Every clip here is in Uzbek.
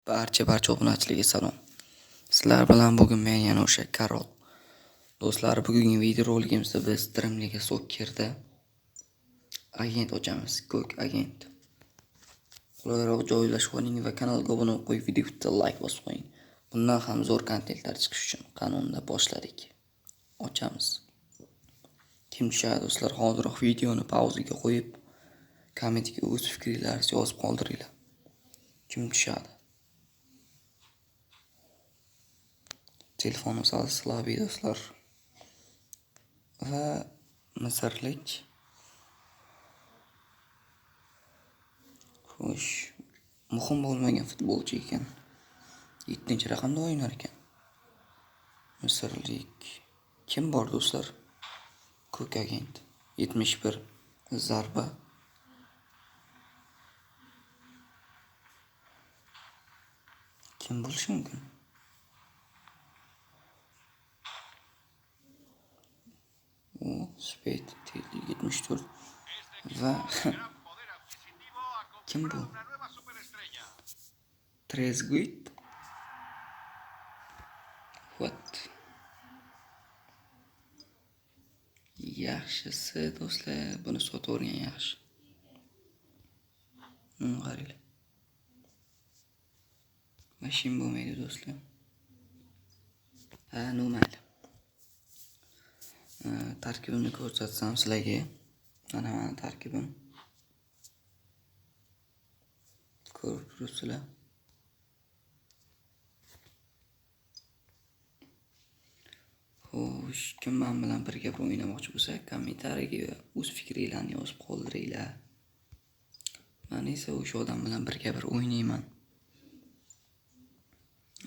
Barcha obunachilarga salom. Sizlar bilan bugun men yana o'sha Karol. Do'stlar, bugungi video roligimizda biz Dreamliga Soccerda agent ochamiz, ko'k agent. Qulayroq joylashuv oling va kanalga obuna bo'lib qo'yib, videoga like bosib qo'ying. Bundan ham zo'r kontentlar chiqish uchun qanunda boshladik. Ochamiz. Kim tushadi do'stlar? Hozirroq videoni pauzaga qo'yib, kommentga o'z fikringizni yozib qoldiringlar. Kim tushadi? Telefonimiz Slaviy do'stlar. Va Misrlik. Xo'sh, muhim bo'lmagan futbolchi ekan. 7-raqamda o'ynar ekan. Misrlik. Kim bor do'stlar? Ko'k agent. 71 zarba. Kim bo'lishi mumkin? Speed 74 va kim bu? Trezeguet. What? Yaxshisi do'stlar, buni sotib o'rgan yaxshi. Qaranglar. Mashin bo'lmaydi do'stlar. Normal. Tarkibimni ko'rsatsam sizlarga. Mana tarkibim. Ko'rib turibsizlar. Xo'sh, kim men bilan birga o'ynamoqchi bo'lsa, kommentariyaga o'z fikringizni yozib qoldiringlar. Men esa o'sha odam bilan birga o'ynayman.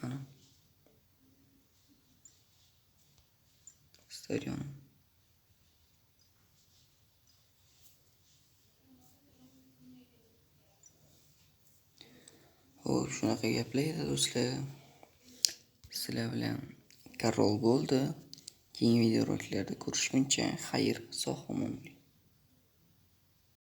Ana. Stadion. Xo'sh, shunaqa gaplar do'stlar. Sizlar bilan Karol bo'ldi. Keyingi videoroliklarda ko'rishguncha xayr, sog' omon bo'ling.